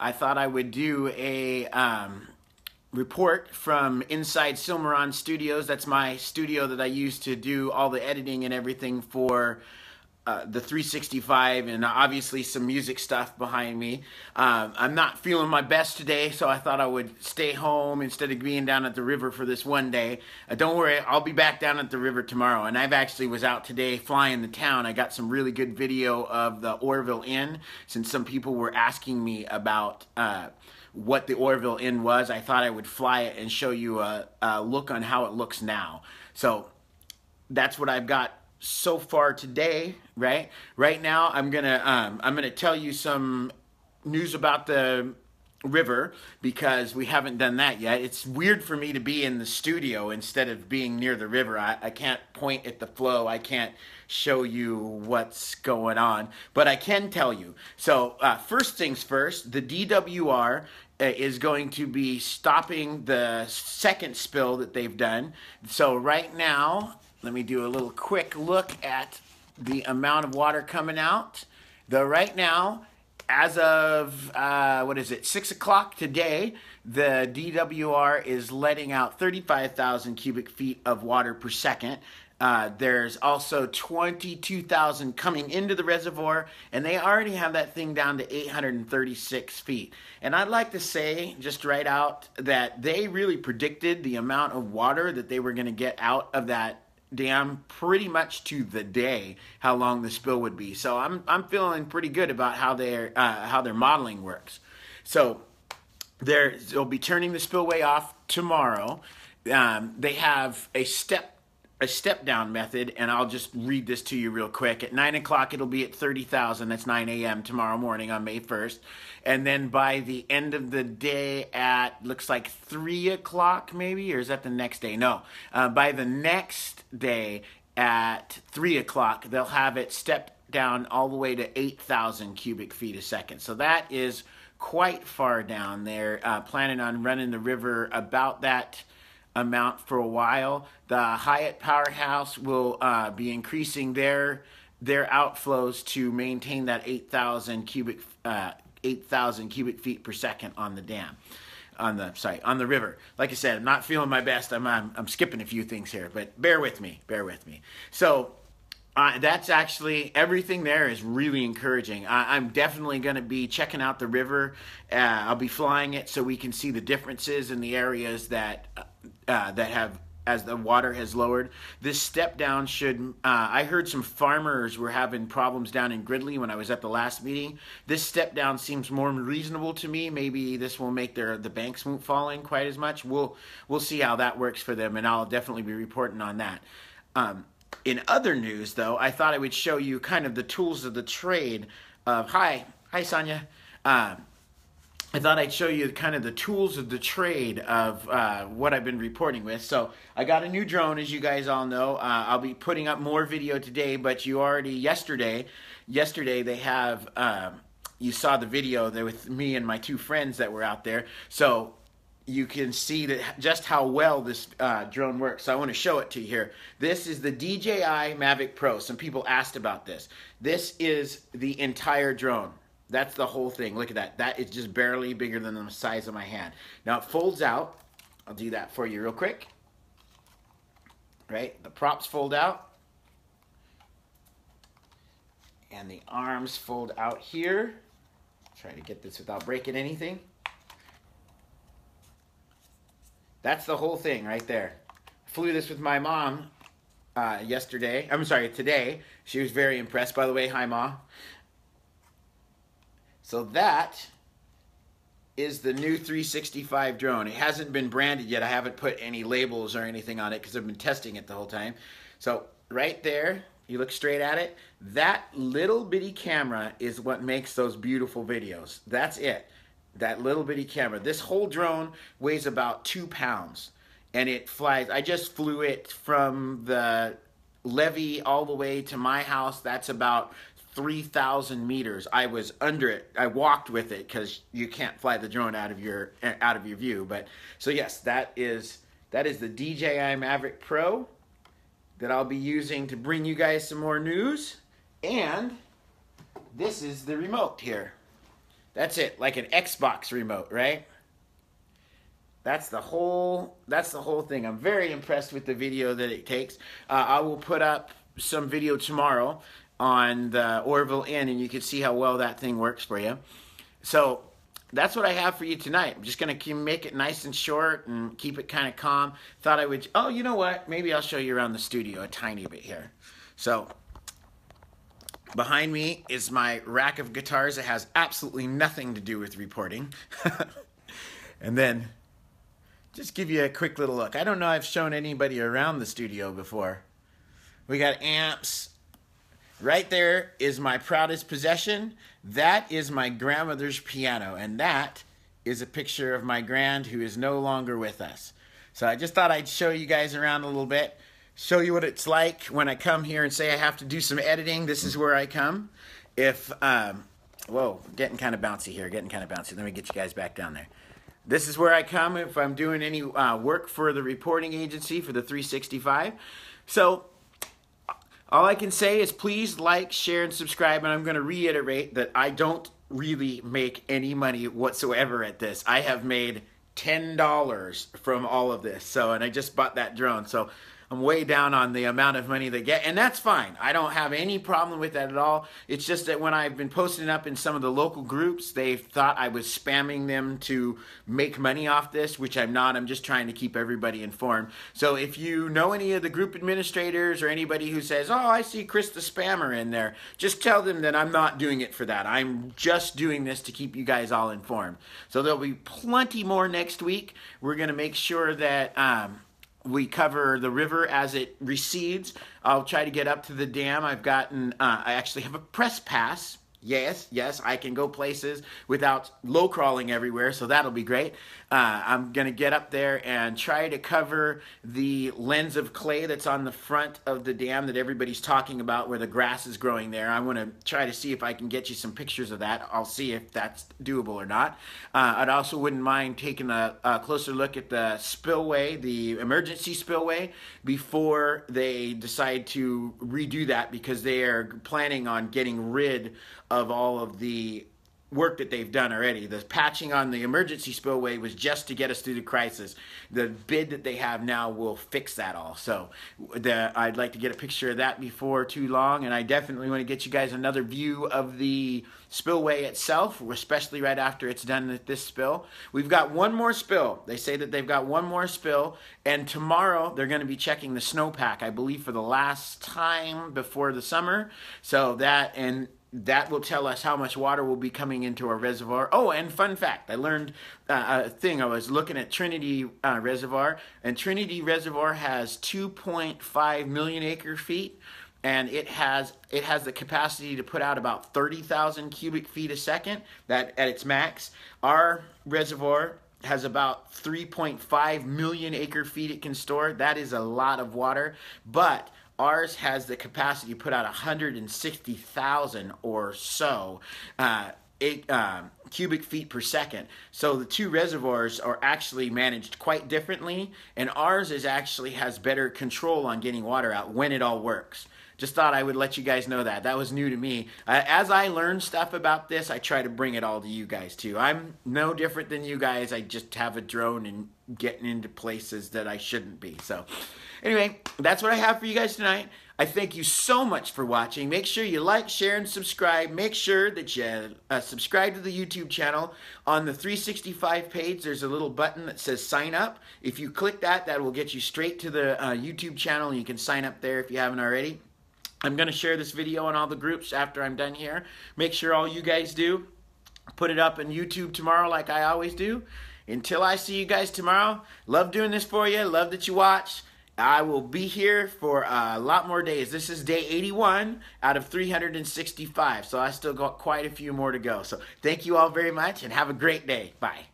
I thought I would do a report from inside Silmaron Studios. That's my studio that I use to do all the editing and everything for the 365, and obviously some music stuff behind me. I'm not feeling my best today, so I thought I would stay home instead of being down at the river for this one day. Don't worry, I'll be back down at the river tomorrow. And I've actually was out today flying the town. I got some really good video of the Oroville Inn, since some people were asking me about what the Oroville Inn was. I thought I would fly it and show you a look on how it looks now. So that's what I've got so far today. Right now I'm gonna tell you some news about the river, because we haven't done that yet. It's weird for me to be in the studio instead of being near the river. I can't point at the flow. I can't show you what's going on, but I can tell you. So first things first, the DWR is going to be stopping the second spill that they've done. So right now, let me do a little quick look at the amount of water coming out. Right now, as of, 6 o'clock today, the DWR is letting out 35,000 cubic feet of water per second. There's also 22,000 coming into the reservoir, and they already have that thing down to 836 feet. And I'd like to say, just right out, that they really predicted the amount of water that they were going to get out of that dam pretty much to the day, how long the spill would be. So I'm feeling pretty good about how their modeling works. So they'll be turning the spillway off tomorrow. They have a step down method, and I'll just read this to you real quick. At 9 o'clock, it'll be at 30,000. That's 9 a.m. tomorrow morning on May 1st. And then by the end of the day at, looks like 3 o'clock maybe, or is that the next day? No. By the next day at 3 o'clock, they'll have it step down all the way to 8,000 cubic feet a second. So that is quite far down. They're planning on running the river about that amount for a while. The Hyatt Powerhouse will be increasing their outflows to maintain that 8,000 cubic feet per second on the dam, on the river. Like I said, I'm not feeling my best. I'm skipping a few things here, but bear with me. So that's actually, everything there is really encouraging. I'm definitely going to be checking out the river. I'll be flying it so we can see the differences in the areas that have, as the water has lowered. This step down should, I heard some farmers were having problems down in Gridley when I was at the last meeting. This step down seems more reasonable to me. Maybe this will make the banks won't fall in quite as much. We'll see how that works for them, and I'll definitely be reporting on that. In other news, though, I thought I would show you kind of the tools of the trade of, hi Sonia. I thought I'd show you kind of the tools of the trade of what I've been reporting with. So I got a new drone, as you guys all know. I'll be putting up more video today, but you already, yesterday they have, you saw the video there with me and my two friends that were out there. So you can see that just how well this drone works. So I want to show it to you here. This is the DJI Mavic Pro. Some people asked about this. This is the entire drone. That's the whole thing. Look at that. That is just barely bigger than the size of my hand. Now it folds out. I'll do that for you real quick. Right? The props fold out. And the arms fold out here. Try to get this without breaking anything. That's the whole thing right there. I flew this with my mom today. She was very impressed. By the way, hi, Ma. So that is the new 365 drone. It hasn't been branded yet. I haven't put any labels or anything on it because I've been testing it the whole time. So right there, you look straight at it. That little bitty camera is what makes those beautiful videos. That's it. That little bitty camera. This whole drone weighs about 2 pounds, and it flies. I just flew it from the levee all the way to my house. That's about 3,000 meters. I was under it. I walked with it because you can't fly the drone out of your view. But so yes, that is the DJI Mavic Pro that I'll be using to bring you guys some more news. And this is the remote here. That's it, like an Xbox remote, right? That's the whole thing. I'm very impressed with the video that it takes. I will put up some video tomorrow on the Oroville Inn, and you can see how well that thing works for you. So that's what I have for you tonight. I'm just going to make it nice and short and keep it kind of calm. Thought I would, oh, you know what? Maybe I'll show you around the studio a tiny bit here. So behind me is my rack of guitars that has absolutely nothing to do with reporting. And then just give you a quick little look. I don't know I've shown anybody around the studio before. We got amps. Right there is my proudest possession. That is my grandmother's piano, and that is a picture of my grand who is no longer with us. So I just thought I'd show you guys around a little bit, show you what it's like when I come here and say I have to do some editing. This is where I come. If, whoa, getting kind of bouncy here, getting kind of bouncy. Let me get you guys back down there. This is where I come if I'm doing any work for the reporting agency for the 365. So all I can say is please like, share, and subscribe, and I'm going to reiterate that I don't really make any money whatsoever at this. I have made $10 from all of this, and I just bought that drone, so I'm way down on the amount of money they get, and that's fine. I don't have any problem with that at all. It's just that when I've been posting up in some of the local groups, they've thought I was spamming them to make money off this, which I'm not. I'm just trying to keep everybody informed. So if you know any of the group administrators or anybody who says, oh, I see Chris the Spammer in there, just tell them that I'm not doing it for that. I'm just doing this to keep you guys all informed. So there'll be plenty more next week. We're going to make sure that we cover the river as it recedes. I'll try to get up to the dam. I've gotten, I actually have a press pass. Yes, I can go places without low crawling everywhere, so that'll be great. I'm going to get up there and try to cover the lens of clay that's on the front of the dam that everybody's talking about where the grass is growing there. I want to try to see if I can get you some pictures of that. I'll see if that's doable or not. I'd also wouldn't mind taking a closer look at the spillway, the emergency spillway, before they decide to redo that because they are planning on getting rid of all of the work that they've done already. The patching on the emergency spillway was just to get us through the crisis. The bid that they have now will fix that all. So I'd like to get a picture of that before too long, and I definitely want to get you guys another view of the spillway itself, especially right after it's done with this spill. We've got one more spill. They say that they've got one more spill, and tomorrow they're going to be checking the snowpack, I believe, for the last time before the summer. So that will tell us how much water will be coming into our reservoir. Oh, and fun fact, I learned a thing. I was looking at Trinity Reservoir, and Trinity Reservoir has 2.5 million acre feet, and it has the capacity to put out about 30,000 cubic feet a second, that at its max. Our reservoir has about 3.5 million acre feet it can store. That is a lot of water, but ours has the capacity to put out 160,000 or so cubic feet per second. So the two reservoirs are actually managed quite differently, and ours has better control on getting water out when it all works. Just thought I would let you guys know that. That was new to me. As I learn stuff about this, I try to bring it all to you guys too. I'm no different than you guys. I just have a drone and getting into places that I shouldn't be. So anyway, that's what I have for you guys tonight. I thank you so much for watching. Make sure you like, share, and subscribe. Make sure that you subscribe to the YouTube channel. On the 365 page, there's a little button that says sign up. If you click that, that will get you straight to the YouTube channel, and you can sign up there if you haven't already. I'm going to share this video on all the groups after I'm done here. Make sure all you guys do. Put it up on YouTube tomorrow like I always do. Until I see you guys tomorrow, love doing this for you. Love that you watch. I will be here for a lot more days. This is day 81 out of 365, so I still got quite a few more to go. So thank you all very much, and have a great day. Bye.